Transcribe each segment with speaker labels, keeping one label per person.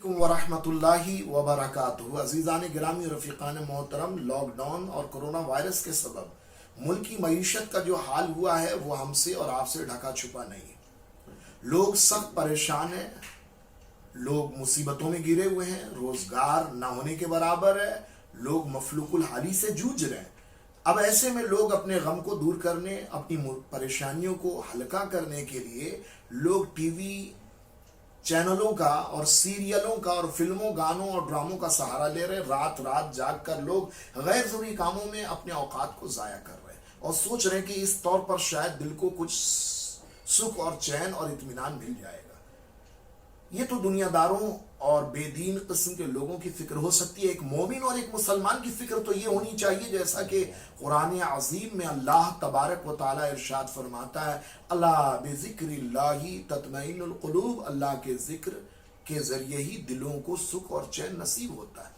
Speaker 1: वरहमतुल्लाहि वबरकातुहू। अज़ीज़ान गिरामी और रफ़ीक़ान मोहतरम, लॉकडाउन और कोरोना वायरस के सबब मुल्क की मईशत का जो हाल हुआ है वो हमसे और आपसे ढका छुपा नहीं है। लोग सख्त परेशान हैं, लोग मुसीबतों में गिरे हुए हैं, रोजगार ना होने के बराबर है, लोग मफलूकुल हाली से जूझ रहे हैं। अब ऐसे में लोग अपने गम को दूर करने, अपनी परेशानियों को हल्का करने के लिए लोग टीवी चैनलों का और सीरियलों का और फिल्मों, गानों और ड्रामों का सहारा ले रहे। रात रात जाग कर लोग गैर जरूरी कामों में अपने औकात को जाया कर रहे हैं और सोच रहे हैं कि इस तौर पर शायद दिल को कुछ सुख और चैन और इत्मीनान मिल जाएगा। ये तो दुनियादारों और बेदीन किस्म के लोगों की फिक्र हो सकती है। एक मोमिन और एक मुसलमान की फिक्र तो ये होनी चाहिए, जैसा कि कुरान अज़ीम में अल्लाह तबारक व तआला इरशाद फरमाता है, अला बिज़िक्रिल्लाहि तत्मइनुल क़ुलूब, अल्लाह के जिक्र के जरिए ही दिलों को सुख और चैन नसीब होता है।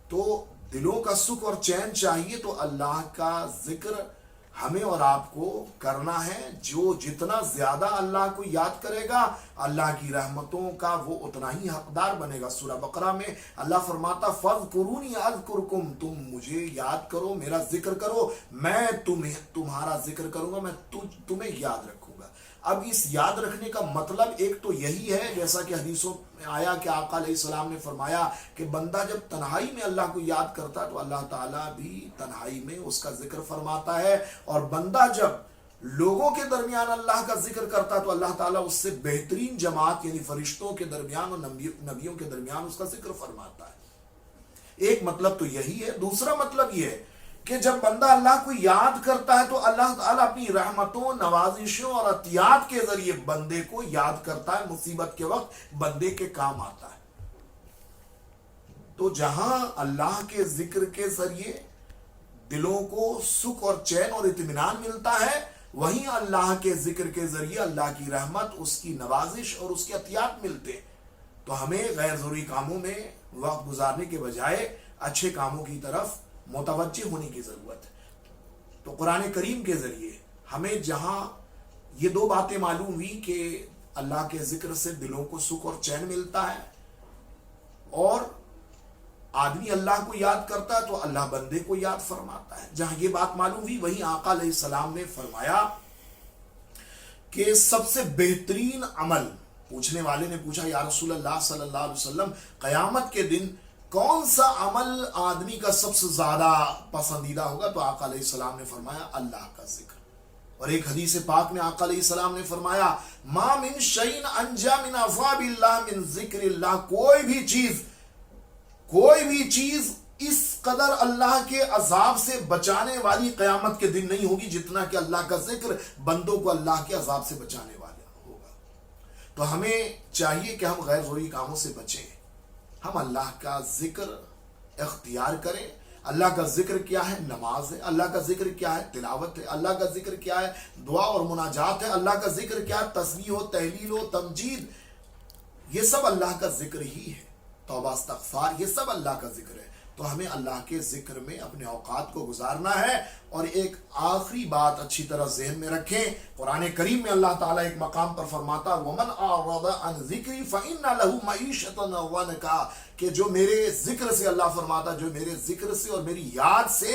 Speaker 1: तो दिलों का सुख और चैन चाहिए तो अल्लाह का जिक्र हमें और आपको करना है। जो जितना ज्यादा अल्लाह को याद करेगा, अल्लाह की रहमतों का वो उतना ही हकदार बनेगा। सूरह बकरा में अल्लाह फरमाता, फ़ज़्कुरूनी अज़्कुरकुम, तुम मुझे याद करो, मेरा जिक्र करो, मैं तुम्हारा जिक्र करूंगा, मैं तुम्हें याद रखूंगा। अब इस याद रखने का मतलब एक तो यही है, जैसा कि हदीसों में आया कि आका अलैहिस्सलाम ने फरमाया कि बंदा जब तन्हाई में अल्लाह को याद करता है तो अल्लाह ताला भी तन्हाई में उसका जिक्र फरमाता है, और बंदा जब लोगों के दरमियान अल्लाह का जिक्र करता है तो अल्लाह ताला उससे बेहतरीन जमात यानी फरिश्तों के दरमियान और नबियों के दरमियान उसका जिक्र फरमाता है। एक मतलब तो यही है। दूसरा मतलब यह है कि जब बंदा अल्लाह को याद करता है तो अल्लाह ताला अपनी रहमतों, नवाजिशों और अतियात के जरिए बंदे को याद करता है, मुसीबत के वक्त बंदे के काम आता है। तो जहां अल्लाह के जिक्र के जरिए दिलों को सुख और चैन और इत्मीनान मिलता है, वहीं अल्लाह के जिक्र के जरिए अल्लाह की रहमत, उसकी नवाजिश और उसके अतियात मिलते हैं। तो हमें गैर जरूरी कामों में वक्त गुजारने के बजाय अच्छे कामों की तरफ मुतवज्जे होने की जरूरत है। तो कुरान करीम के जरिए हमें जहां ये दो बातें मालूम हुई कि अल्लाह के जिक्र से दिलों को सुख और चैन मिलता है और आदमी अल्लाह को याद करता है तो अल्लाह बंदे को याद फरमाता है, जहां ये बात मालूम हुई वहीं आका अलैहिस्सलाम ने फरमाया कि सबसे बेहतरीन अमल, पूछने वाले ने पूछा, या रसूल अल्लाह सल्लल्लाहु अलैहि वसल्लम, कयामत के दिन कौन सा अमल आदमी का सबसे ज्यादा पसंदीदा होगा? तो आका अलैहिस्सलाम ने फरमाया, अल्लाह का जिक्र। और एक हदीस पाक में आका अलैहिस्सलाम ने फरमाया, मा मिन शैइन अंजा मिन अफ़वाबिल्लाह मिन ज़िक्रिल्लाह, कोई भी चीज इस कदर अल्लाह के अजाब से बचाने वाली कयामत के दिन नहीं होगी जितना कि अल्लाह का जिक्र बंदों को अल्लाह के अजाब से बचाने वाला होगा। तो हमें चाहिए कि हम गैर ज़रूरी कामों से बचें, हम अल्लाह का जिक्र इख्तियार करें। अल्लाह का जिक्र क्या है? नमाज है। अल्लाह का जिक्र क्या है? तिलावत है। अल्लाह का जिक्र क्या है? दुआ और मुनाजात है। अल्लाह का जिक्र क्या है? तस्बीह हो, तहलील हो, तमजीद, ये सब अल्लाह का जिक्र ही है। तौबा, इस्तग़फ़ार, ये सब अल्लाह का जिक्र है। तो हमें अल्लाह के जिक्र में अपने औकात को गुजारना है। और एक आखिरी बात अच्छी तरह ज़हन में रखें, कुरान करीम में अल्लाह ताला एक मकाम पर फरमाता, वमन अअरज़ अन ज़िक्री फ़इन्न लहू मईशतन ज़ंका, कि जो मेरे जिक्र से, अल्लाह फरमाता, जो मेरे जिक्र से और मेरी याद से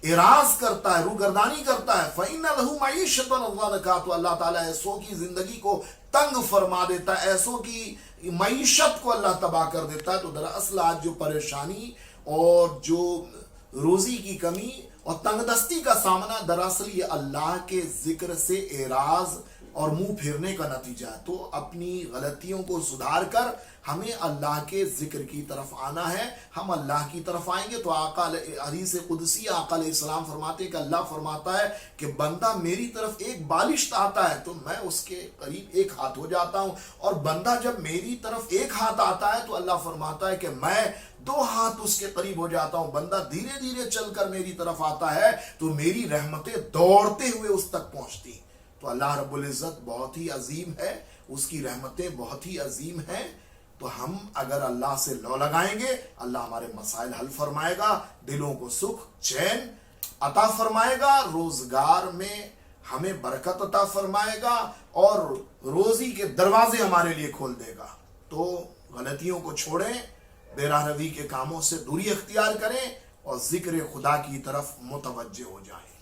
Speaker 1: इराज करता है, रूगर्दानी करता है, फ़इन्न लहू मईशतन ज़ंका, तो अल्लाह ताला ऐसों की जिंदगी को तंग फरमा देता है, ऐसों की मईशत को अल्लाह तबाह कर देता है। तो दरअसल आज जो परेशानी और जो रोजी की कमी और तंगदस्ती का सामना, दरअसल ये अल्लाह के जिक्र से एराज और मुंह फेरने का नतीजा है। तो अपनी गलतियों को सुधार कर हमें अल्लाह के जिक्र की तरफ आना है। हम अल्लाह की तरफ आएंगे तो आका हदीस कुदसी आका अलैहिस्सलाम फरमाते हैं कि अल्लाह फरमाता है कि बंदा मेरी तरफ एक बालिश आता है तो मैं उसके करीब एक हाथ हो जाता हूं, और बंदा जब मेरी तरफ एक हाथ आता है तो अल्लाह फरमाता है कि मैं 2 हाथ उसके करीब हो जाता हूं। बंदा धीरे धीरे चलकर मेरी तरफ आता है तो मेरी रहमतें दौड़ते हुए उस तक पहुंचती। तो अल्लाह रब्बुल इज्जत बहुत ही अजीम है, उसकी रहमतें बहुत ही अजीम हैं। तो हम अगर अल्लाह से लौ लगाएंगे, अल्लाह हमारे मसाइल हल फरमाएगा, दिलों को सुख चैन अता फरमाएगा, रोजगार में हमें बरकत अता फरमाएगा और रोजी के दरवाजे हमारे लिए खोल देगा। تو غلطیوں کو چھوڑیں، بے راہ روی کے کاموں سے دوری اختیار کریں اور ذکر خدا کی طرف متوجہ ہو جائیں۔